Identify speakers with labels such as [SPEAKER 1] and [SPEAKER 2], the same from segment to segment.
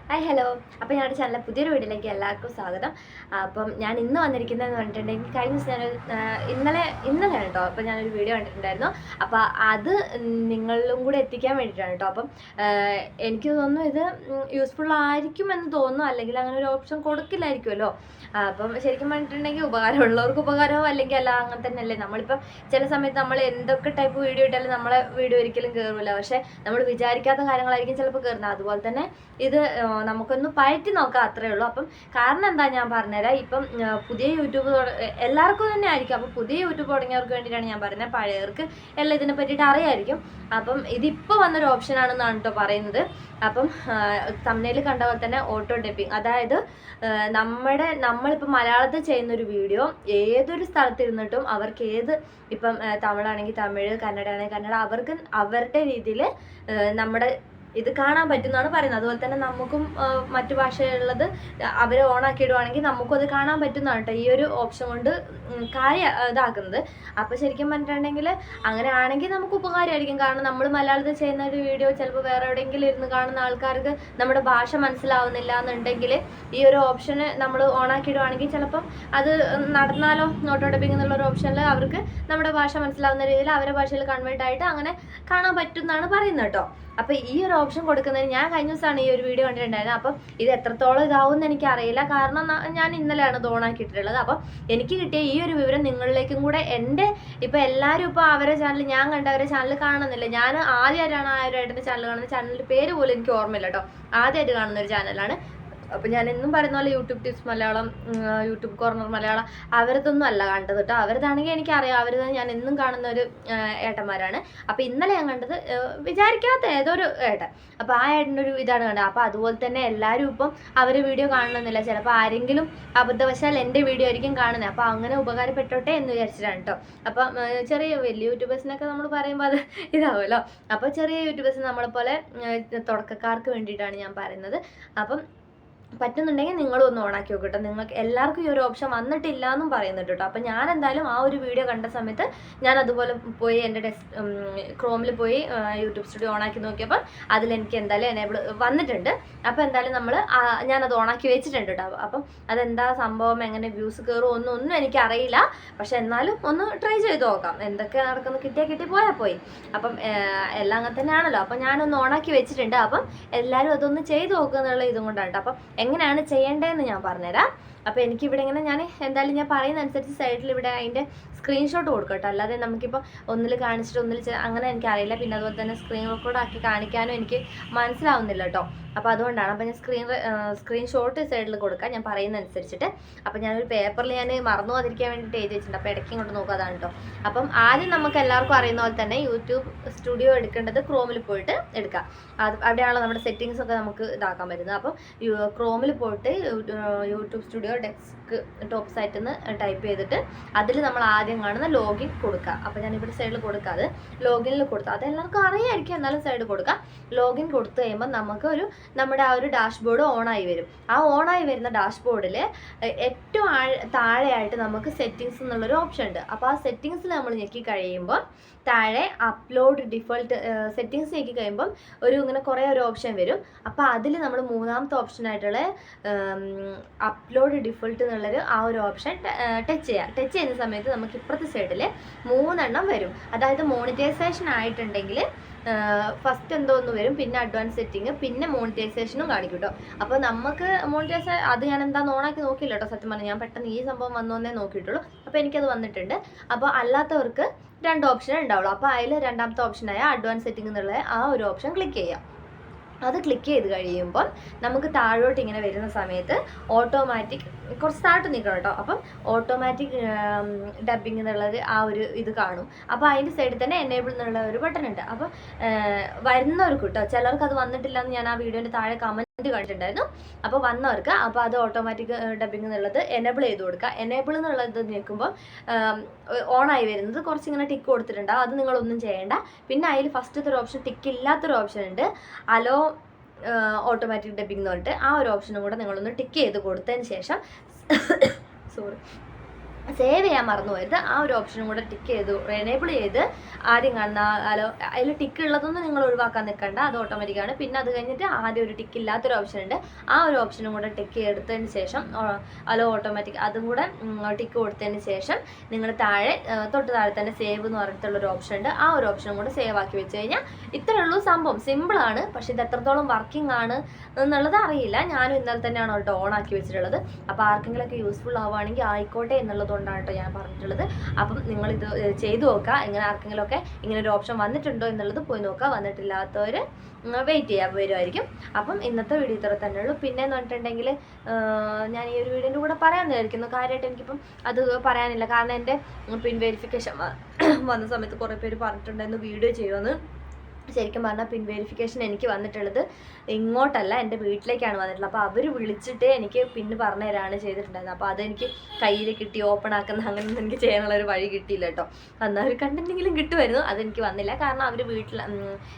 [SPEAKER 1] Hi hello. അപ്പോൾ ഞങ്ങളുടെ ചാനലിലെ പുതിയൊരു വീഡിയോയിലേക്ക് എല്ലാവർക്കും സ്വാഗതം. അപ്പം ഞാൻ ഇന്ന് വന്നിരിക്കുന്നതെന്ന് പറഞ്ഞിട്ടുണ്ടെങ്കിൽ കഴിഞ്ഞ ദിവസം ഞാൻ ഇന്നലെ കേട്ടോ അപ്പോൾ ഞാനൊരു വീഡിയോ കണ്ടിട്ടുണ്ടായിരുന്നു. അപ്പോൾ അത് നിങ്ങളിലും കൂടെ എത്തിക്കാൻ വേണ്ടിയിട്ടാണ് കേട്ടോ. അപ്പം എനിക്ക് തോന്നുന്നു ഇത് യൂസ്ഫുൾ ആയിരിക്കുമെന്ന് തോന്നുന്നു, അല്ലെങ്കിൽ അങ്ങനെ ഒരു ഓപ്ഷൻ കൊടുക്കില്ലായിരിക്കുമല്ലോ. അപ്പം ശരിക്കും പറഞ്ഞിട്ടുണ്ടെങ്കിൽ ഉപകാരമുള്ളവർക്ക് ഉപകാരവും അല്ലെങ്കിൽ അല്ല, അങ്ങനെ തന്നെ അല്ലേ. നമ്മളിപ്പം ചില സമയത്ത് നമ്മൾ എന്തൊക്കെ ടൈപ്പ് വീഡിയോ ഇട്ടാലും നമ്മളെ വീഡിയോ ഒരിക്കലും കയറില്ല, പക്ഷേ നമ്മൾ വിചാരിക്കാത്ത കാര്യങ്ങളായിരിക്കും ചിലപ്പോൾ കയറുന്നത്. അതുപോലെ തന്നെ ഇത് നമുക്കൊന്ന് പയറ്റി നോക്കാം, അത്രേ ഉള്ളൂ. അപ്പം കാരണം എന്താ ഞാൻ പറഞ്ഞുതരാം. ഇപ്പം പുതിയ യൂട്യൂബ് എല്ലാവർക്കും തന്നെ ആയിരിക്കും. അപ്പം പുതിയ യൂട്യൂബ് തുടങ്ങിയവർക്ക് വേണ്ടിയിട്ടാണ് ഞാൻ പറയുന്നത്. പഴയവർക്ക് എല്ലാം ഇതിനെ പറ്റിയിട്ട് അറിയായിരിക്കും. അപ്പം ഇതിപ്പോൾ വന്നൊരു ഓപ്ഷനാണെന്നാണ് കേട്ടോ പറയുന്നത്. അപ്പം തംബ്നെയിൽ കണ്ട പോലെ തന്നെ ഓട്ടോ ഡബിങ്, അതായത് നമ്മളിപ്പോൾ മലയാളത്തിൽ ചെയ്യുന്നൊരു വീഡിയോ ഏതൊരു സ്ഥലത്തിരുന്നിട്ടും അവർക്ക് ഇപ്പം തമിഴാണെങ്കിൽ തമിഴ്, കന്നഡ ആണെങ്കിൽ കന്നഡ, അവർക്ക് അവരുടെ രീതിയിൽ നമ്മുടെ ഇത് കാണാൻ പറ്റുന്നതാണ് പറയുന്നത്. അതുപോലെ തന്നെ നമുക്കും മറ്റു ഭാഷയുള്ളത് അവരെ ഓണാക്കിയിടുവാണെങ്കിൽ നമുക്കും അത് കാണാൻ പറ്റുന്നതാണ് കേട്ടോ ഈ ഒരു ഓപ്ഷൻ കൊണ്ട് കാര്യം ഇതാക്കുന്നത്. അപ്പോൾ ശരിക്കും പറഞ്ഞിട്ടുണ്ടെങ്കിൽ അങ്ങനെ ആണെങ്കിൽ നമുക്ക് ഉപകാരമായിരിക്കും. കാരണം നമ്മൾ മലയാളത്തിൽ ചെയ്യുന്ന ഒരു വീഡിയോ ചിലപ്പോൾ വേറെ എവിടെയെങ്കിലും ഇരുന്ന് കാണുന്ന ആൾക്കാർക്ക് നമ്മുടെ ഭാഷ മനസ്സിലാവുന്നില്ല എന്നുണ്ടെങ്കിൽ ഈ ഒരു ഓപ്ഷന് നമ്മൾ ഓണാക്കിയിടുവാണെങ്കിൽ ചിലപ്പം അത് നടന്നാലോ. ഓട്ടോ ഡബിങ് എന്നുള്ളൊരു ഓപ്ഷനിൽ അവർക്ക് നമ്മുടെ ഭാഷ മനസ്സിലാവുന്ന രീതിയിൽ അവരുടെ ഭാഷയിൽ കൺവേർട്ട് ആയിട്ട് അങ്ങനെ കാണാൻ പറ്റുമെന്നാണ് പറയുന്നത് കേട്ടോ. അപ്പോൾ ഈ ഒരു ഓപ്ഷൻ കൊടുക്കുന്നതിന് ഞാൻ കഴിഞ്ഞ ദിവസമാണ് ഈ ഒരു വീഡിയോ കണ്ടിട്ടുണ്ടായിരുന്നത്. അപ്പം ഇത് എത്രത്തോളം ഇതാവുമെന്ന് എനിക്കറിയില്ല, കാരണം ഞാൻ ഇന്നലെയാണ് ഇത് ഓണാക്കിയിട്ടുള്ളത്. അപ്പം എനിക്ക് കിട്ടിയ ഈ ഒരു വിവരം നിങ്ങളിലേക്കും കൂടെ ഇപ്പോൾ എല്ലാവരും ഇപ്പോൾ അവരുടെ ചാനൽ, ഞാൻ കണ്ടവരുടെ ചാനൽ കാണുന്നില്ല. ഞാൻ ആദ്യമായിട്ടാണ് ആ ഒരു ഏട്ടൻ്റെ ചാനൽ കാണുന്നത്. ചാനലിൻ്റെ പേര് പോലും എനിക്ക് ഓർമ്മയില്ല കേട്ടോ. ആദ്യമായിട്ട് കാണുന്ന ഒരു ചാനലാണ്. അപ്പോൾ ഞാൻ എന്നും പറയുന്ന പോലെ YouTube tips Malayalam, YouTube corner Malayalam അവരതൊന്നും അല്ല കണ്ടത് കേട്ടോ. അവരതാണെങ്കിൽ എനിക്കറിയാം, അവർ ഞാൻ എന്നും കാണുന്ന ഒരു ഏട്ടന്മാരാണ്. അപ്പോൾ ഇന്നലെ ഞാൻ കണ്ടത് വിചാരിക്കാത്ത ഏതൊരു ഏട്ടൻ. അപ്പോൾ ആ ഏട്ടൻ്റെ ഒരു ഇതാണ് കണ്ടത്. അപ്പോൾ അതുപോലെ തന്നെ എല്ലാവരും ഇപ്പം അവർ വീഡിയോ കാണണമെന്നില്ല. ചിലപ്പോൾ ആരെങ്കിലും അബദ്ധവശാൽ എൻ്റെ വീഡിയോ ആയിരിക്കും കാണുന്നത്. അപ്പോൾ അങ്ങനെ ഉപകാരപ്പെട്ടോട്ടെ എന്ന് വിചാരിച്ചിട്ടാണ് കേട്ടോ. അപ്പം വലിയ യൂട്യൂബേഴ്സിനൊക്കെ നമ്മൾ പറയുമ്പോൾ അത് ഇതാവുമല്ലോ. അപ്പോൾ ചെറിയ യൂട്യൂബേഴ്സ് നമ്മളെപ്പോലെ തുടക്കക്കാർക്ക് വേണ്ടിയിട്ടാണ് ഞാൻ പറയുന്നത്. അപ്പം പറ്റുന്നുണ്ടെങ്കിൽ നിങ്ങളും ഒന്ന് ഓണാക്കി നോക്കട്ടോ. നിങ്ങൾക്ക് എല്ലാവർക്കും ഈ ഒരു ഓപ്ഷൻ വന്നിട്ടില്ല എന്നും പറയുന്നുണ്ട് കേട്ടോ. അപ്പം ഞാൻ എന്തായാലും ആ ഒരു വീഡിയോ കണ്ട സമയത്ത് ഞാൻ അതുപോലെ പോയി എൻ്റെ ക്രോമിൽ പോയി യൂട്യൂബ് സ്റ്റുഡിയോ ഓണാക്കി നോക്കിയപ്പോൾ അതിലെനിക്ക് എന്തായാലും എനേബിൾ വന്നിട്ടുണ്ട്. അപ്പോൾ എന്തായാലും ഞാനത് ഓണാക്കി വെച്ചിട്ടുണ്ട് കേട്ടോ. അപ്പം അതെന്താ സംഭവം, എങ്ങനെ വ്യൂസ് കയറും ഒന്നും എനിക്കറിയില്ല. പക്ഷെ എന്നാലും ഒന്ന് ട്രൈ ചെയ്ത് നോക്കാം. എന്തൊക്കെ നടക്കുന്നു, കിട്ടി പോയാൽ പോയി. അപ്പം എല്ലാം അങ്ങനെ തന്നെയാണല്ലോ. അപ്പം ഞാനൊന്ന് ഓണാക്കി വെച്ചിട്ടുണ്ട്. അപ്പം എല്ലാവരും അതൊന്ന് ചെയ്ത് നോക്കുക എന്നുള്ള ഇതും കൊണ്ടാണ് കേട്ടോ. അപ്പം എങ്ങനെയാണ് ചെയ്യേണ്ടതെന്ന് ഞാൻ പറഞ്ഞുതരാം. അപ്പോൾ എനിക്കിവിടെ ഇങ്ങനെ ഞാൻ പറയുന്ന അനുസരിച്ച് സൈഡിൽ ഇവിടെ അതിൻ്റെ സ്ക്രീൻഷോട്ട് കൊടുക്കട്ടോ. അല്ലാതെ നമുക്കിപ്പോൾ ഒന്നിൽ കാണിച്ചിട്ട് അങ്ങനെ എനിക്കറിയില്ല. പിന്നെ അതുപോലെ തന്നെ സ്ക്രീൻ റെക്കോർഡ് ആക്കി കാണിക്കാനും എനിക്ക് മനസ്സിലാവുന്നില്ല കേട്ടോ. അപ്പോൾ അതുകൊണ്ടാണ്. അപ്പോൾ ഞാൻ സ്ക്രീൻഷോട്ട് സൈഡിൽ കൊടുക്കാം ഞാൻ പറയുന്ന അനുസരിച്ചിട്ട്. അപ്പോൾ ഞാനൊരു പേപ്പറിൽ ഞാൻ മറന്നു പോകാതിരിക്കാൻ വേണ്ടിയിട്ട് എഴുതി വെച്ചിട്ടുണ്ട്. അപ്പോൾ ഇടയ്ക്ക് ഇങ്ങോട്ട് നോക്കുക, അതാണ് കേട്ടോ. അപ്പം ആദ്യം നമുക്ക് എല്ലാവർക്കും അറിയുന്ന പോലെ തന്നെ യൂട്യൂബ് സ്റ്റുഡിയോ എടുക്കേണ്ടത് ക്രോമിൽ പോയിട്ട് എടുക്കാം. അവിടെയാണല്ലോ നമ്മുടെ സെറ്റിങ്സ് ഒക്കെ നമുക്ക് ഇതാക്കാൻ പറ്റുന്നത്. അപ്പം ക്രോമിൽ പോയിട്ട് യൂട്യൂബ് സ്റ്റുഡിയോ ഡെസ്ക് ടോപ്പ് സൈറ്റിൽ നിന്ന് ടൈപ്പ് ചെയ്തിട്ട് അതിൽ നമ്മൾ ആദ്യം കാണുന്ന ലോഗിൻ കൊടുക്കുക. അപ്പോൾ ഞാനിവിടെ സൈഡിൽ കൊടുക്കാതെ ലോഗിനിൽ കൊടുത്താൽ അത് എല്ലാവർക്കും അറിയാമായിരിക്കും, എന്നാലും സൈഡ് കൊടുക്കാം. ലോഗിൻ കൊടുത്തു കഴിയുമ്പോൾ നമുക്ക് നമ്മുടെ ആ ഒരു ഡാഷ്ബോർഡ് ഓണായി വരും. ആ ഓണായി വരുന്ന ഡാഷ്ബോർഡിൽ ഏറ്റവും താഴെയായിട്ട് നമുക്ക് സെറ്റിങ്സ് എന്നുള്ളൊരു ഓപ്ഷൻ ഉണ്ട്. അപ്പോൾ ആ സെറ്റിങ്സിൽ നമ്മൾ ഞെക്കി കഴിയുമ്പോൾ താഴെ അപ്ലോഡ് ഡിഫോൾട്ട് സെറ്റിങ്സ് ഞെക്കി കഴിയുമ്പം ഇങ്ങനെ കുറേ ഒരു ഓപ്ഷൻ വരും. അപ്പോൾ അതിൽ നമ്മൾ മൂന്നാമത്തെ ഓപ്ഷനായിട്ടുള്ള അപ്ലോഡ് ഡിഫോൾട്ട് എന്നുള്ളൊരു ആ ഒരു ഓപ്ഷൻ ടച്ച് ചെയ്യുന്ന സമയത്ത് നമുക്ക് ഇപ്പുറത്തെ സൈഡിൽ 3 എണ്ണം വരും. അതായത് മോണിറ്റൈസേഷൻ ആയിട്ടുണ്ടെങ്കിൽ ഫസ്റ്റ് എന്തോന്ന് വരും, പിന്നെ അഡ്വാൻസ് സെറ്റിങ്, പിന്നെ മോണിറ്റൈസേഷനും കാണിക്കും കേട്ടോ. അപ്പോൾ നമുക്ക് അത് ഞാൻ എന്താണെന്ന് ഓണാക്കി നോക്കിയില്ല കേട്ടോ. സത്യം പറഞ്ഞാൽ ഞാൻ പെട്ടെന്ന് ഈ സംഭവം വന്നോന്നേ നോക്കിയിട്ടുള്ളൂ. അപ്പോൾ എനിക്കത് വന്നിട്ടുണ്ട്. അപ്പോൾ അല്ലാത്തവർക്ക് 2 ഓപ്ഷൻ ഉണ്ടാവുള്ളൂ. അപ്പോൾ അതിൽ രണ്ടാമത്തെ ഓപ്ഷനായ അഡ്വാൻസ് സെറ്റിംഗ് എന്നുള്ള ആ ഒരു ഓപ്ഷൻ ക്ലിക്ക് ചെയ്യാം. അത് ക്ലിക്ക് ചെയ്ത് കഴിയുമ്പോൾ നമുക്ക് താഴോട്ട് ഇങ്ങനെ വരുന്ന സമയത്ത് ഓട്ടോമാറ്റിക് കുറച്ച് താഴ്ത്ത് നിൽക്കണം കേട്ടോ. അപ്പം ഓട്ടോമാറ്റിക് ഡബിങ് എന്നുള്ളത് ആ ഒരു ഇത് കാണും. അപ്പോൾ അതിൻ്റെ സൈഡിൽ തന്നെ എനേബിൾ എന്നുള്ള ഒരു ബട്ടൺ ഉണ്ട്. അപ്പോൾ വരുന്നവർക്ക് കേട്ടോ, ചിലർക്ക് അത് വന്നിട്ടില്ല എന്ന് ഞാൻ ആ വീഡിയോൻ്റെ താഴെ കമൻറ്റ് കണ്ടിട്ടുണ്ടായിരുന്നു. അപ്പോൾ വന്നവർക്ക് അപ്പോൾ അത് ഓട്ടോമാറ്റിക് ഡബിങ് എന്നുള്ളത് എനേബിൾ ചെയ്ത് കൊടുക്കുക. എനേബിൾ എന്നുള്ളത് നിൽക്കുമ്പോൾ ഓണായി വരുന്നത് കുറച്ചിങ്ങനെ ടിക്ക് കൊടുത്തിട്ടുണ്ടാവും. അത് നിങ്ങളൊന്നും ചെയ്യേണ്ട. പിന്നെ അതിൽ ഫസ്റ്റത്തെ ഒരു ഓപ്ഷൻ ടിക്ക് ഇല്ലാത്തൊരു ഓപ്ഷൻ ഉണ്ട്, അലോ ഓട്ടോമാറ്റിക് ഡബിങ് എന്ന് പറഞ്ഞിട്ട്. ആ ഒരു ഓപ്ഷനും കൂടെ നിങ്ങളൊന്ന് ടിക്ക് ചെയ്ത് കൊടുത്തതിന് ശേഷം സേവ് ചെയ്യാൻ മറന്നു പോയത് ആ ഒരു ഓപ്ഷനും കൂടെ ടിക്ക് ചെയ്തു എനേബിൾ ചെയ്ത് ആദ്യം കാണുന്ന അതിൽ ടിക്ക് ഉള്ളതൊന്നും നിങ്ങൾ ഒഴിവാക്കാൻ നിൽക്കണ്ട, അത് ഓട്ടോമാറ്റിക്കാണ്. പിന്നെ അത് കഴിഞ്ഞിട്ട് ആദ്യം ഒരു ടിക്ക് ഇല്ലാത്തൊരു ഓപ്ഷൻ ഉണ്ട്, ആ ഒരു ഓപ്ഷനും കൂടെ ടിക്ക് എടുത്തതിന് ശേഷം ഓട്ടോമാറ്റിക് അതും കൂടെ ടിക്ക് കൊടുത്തതിന് ശേഷം നിങ്ങൾ തൊട്ട് താഴെ തന്നെ സേവ് എന്ന് പറഞ്ഞിട്ടുള്ളൊരു ഓപ്ഷൻ ഉണ്ട്, ആ ഒരു ഓപ്ഷനും കൂടെ സേവ് ആക്കി വെച്ച് കഴിഞ്ഞാൽ ഇത്രയേ ഉള്ളൂ. സംഭവം സിമ്പിളാണ്, പക്ഷെ ഇത് എത്രത്തോളം വർക്കിംഗ് ആണ് എന്നുള്ളത് അറിയില്ല. ഞാനും ഇന്നലെ തന്നെയാണ് കേട്ടോ ഓൺ ആക്കി വെച്ചിട്ടുള്ളത്. അപ്പോൾ ആർക്കെങ്കിലുമൊക്കെ യൂസ്ഫുൾ ആവുകയാണെങ്കിൽ ആയിക്കോട്ടെ എന്നുള്ളതുകൊണ്ടാണ് കേട്ടോ ഞാൻ പറഞ്ഞിട്ടുള്ളത്. അപ്പം നിങ്ങളിത് ചെയ്തു നോക്കുക, ഇങ്ങനെ ആർക്കെങ്കിലുമൊക്കെ ഇങ്ങനെ ഒരു ഓപ്ഷൻ വന്നിട്ടുണ്ടോ എന്നുള്ളത് പോയി നോക്കുക. വന്നിട്ടില്ലാത്തവർ വെയിറ്റ് ചെയ്യാൻ വരുമായിരിക്കും. അപ്പം ഇന്നത്തെ വീഡിയോ ഇത്ര തന്നെ ഉള്ളൂ. പിന്നെ എന്ന് പറഞ്ഞിട്ടുണ്ടെങ്കിൽ ഞാൻ ഈ ഒരു വീഡിയോൻ്റെ കൂടെ പറയാൻ വിചാരിക്കുന്നു. കാര്യമായിട്ട് എനിക്കിപ്പം അത് പറയാനില്ല, കാരണം എൻ്റെ പിൻ വെരിഫിക്കേഷൻ വന്ന സമയത്ത് കുറേ പേര് പറഞ്ഞിട്ടുണ്ടായിരുന്നു വീഡിയോ ചെയ്യുമെന്ന്. ശരിക്കും പറഞ്ഞാൽ പിൻ വെരിഫിക്കേഷൻ എനിക്ക് വന്നിട്ടുള്ളത് ഇങ്ങോട്ടല്ല, എൻ്റെ വീട്ടിലേക്കാണ് വന്നിട്ടുള്ളത്. അപ്പോൾ അവർ വിളിച്ചിട്ട് എനിക്ക് പിന്ന് പറഞ്ഞു തരാണ് ചെയ്തിട്ടുണ്ടായിരുന്നത്. അപ്പോൾ അതെനിക്ക് കയ്യിൽ കിട്ടി ഓപ്പൺ ആക്കുന്ന അങ്ങനെയൊന്നും എനിക്ക് ചെയ്യാനുള്ളൊരു വഴി കിട്ടിയില്ല കേട്ടോ. എന്നാൽ ഒരു കണ്ടെന്തെങ്കിലും കിട്ടുമായിരുന്നു, അതെനിക്ക് വന്നില്ല. കാരണം അവർ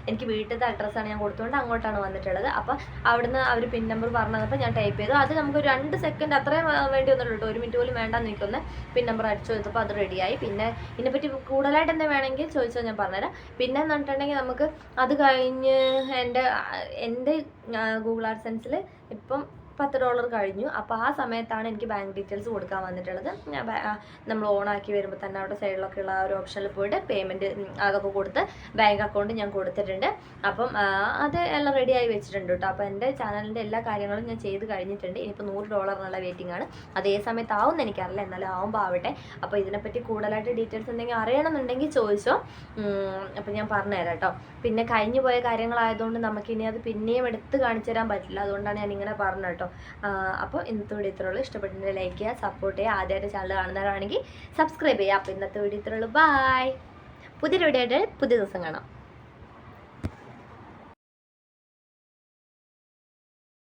[SPEAKER 1] എനിക്ക് വീട്ടിലത്തെ അഡ്രസ്സാണ് ഞാൻ കൊടുത്തുകൊണ്ട് അങ്ങോട്ടാണ് വന്നിട്ടുള്ളത്. അപ്പോൾ അവിടുന്ന് അവർ പിൻ നമ്പർ പറഞ്ഞു തന്നപ്പോൾ ഞാൻ ടൈപ്പ് ചെയ്തു. അത് നമുക്ക് 2 സെക്കൻഡ് അത്രയും വേണ്ടി വന്നിട്ടുള്ളൂ കേട്ടോ, 1 മിനിറ്റ് പോലും വേണ്ടെന്ന് എനിക്കൊന്ന് പിൻ നമ്പർ അടിച്ചു കൊടുത്തപ്പോൾ അത് റെഡിയായി. പിന്നെ ഇതിനെപ്പറ്റി കൂടുതലായിട്ട് എന്താ വേണമെങ്കിൽ ചോദിച്ചാൽ ഞാൻ പറഞ്ഞുതരാം. പിന്നെ എന്ന് പറഞ്ഞിട്ടുണ്ടെങ്കിൽ നമുക്ക് അത് കഴിഞ്ഞ് എൻ്റെ ഗൂഗിൾ ആഡ്സെൻസിൽ ഇപ്പം $10 കഴിഞ്ഞു. അപ്പോൾ ആ സമയത്താണ് എനിക്ക് ബാങ്ക് ഡീറ്റെയിൽസ് കൊടുക്കാൻ വന്നിട്ടുള്ളത്. ഞാൻ നമ്മൾ ഓണാക്കി വരുമ്പോൾ തന്നെ അവിടെ സൈഡിലൊക്കെ ഉള്ള ഒരു ഓപ്ഷനിൽ പോയിട്ട് പേയ്മെൻറ്റ് അതൊക്കെ കൊടുത്ത് ബാങ്ക് അക്കൗണ്ട് ഞാൻ കൊടുത്തിട്ടുണ്ട്. അപ്പം അത് എല്ലാം റെഡിയായി വെച്ചിട്ടുണ്ട് കേട്ടോ. അപ്പോൾ എൻ്റെ ചാനലിൻ്റെ എല്ലാ കാര്യങ്ങളും ഞാൻ ചെയ്ത് കഴിഞ്ഞിട്ടുണ്ട്. ഇനിയിപ്പോൾ $100 വെയിറ്റിംഗ് ആണ്. അത് ഏത് സമയത്താവുമെന്ന് എനിക്കറിയില്ല, എന്നാലും ആവുമ്പോൾ ആവട്ടെ. അപ്പോൾ ഇതിനെപ്പറ്റി കൂടുതലായിട്ട് ഡീറ്റെയിൽസ് എന്തെങ്കിലും അറിയണമെന്നുണ്ടെങ്കിൽ ചോദിച്ചോ, അപ്പോൾ ഞാൻ പറഞ്ഞുതരാം കേട്ടോ. പിന്നെ കഴിഞ്ഞു പോയ കാര്യങ്ങളായതുകൊണ്ട് നമുക്കിനി അത് പിന്നെയും എടുത്ത് കാണിച്ചു തരാൻ പറ്റില്ല, അതുകൊണ്ടാണ് ഞാൻ ഇങ്ങനെ പറഞ്ഞത് കേട്ടോ. അപ്പോൾ ഇന്നത്തെ വീഡിയോ ഇത്രയുള്ളൂ. ഇഷ്ടപ്പെട്ടിട്ടുണ്ടെങ്കിൽ ലൈക്ക് ചെയ്യുക, സപ്പോർട്ട് ചെയ്യുക. ആദ്യമായിട്ട് ചാനൽ കാണുന്നവരാണെങ്കിൽ സബ്സ്ക്രൈബ് ചെയ്യുക. അപ്പോൾ ഇന്നത്തെ വീഡിയോ ഇത്രയുള്ളൂ. ബൈ. പുതിയൊരു വീഡിയോ ആയിട്ട് പുതിയ ദിവസം കാണാം.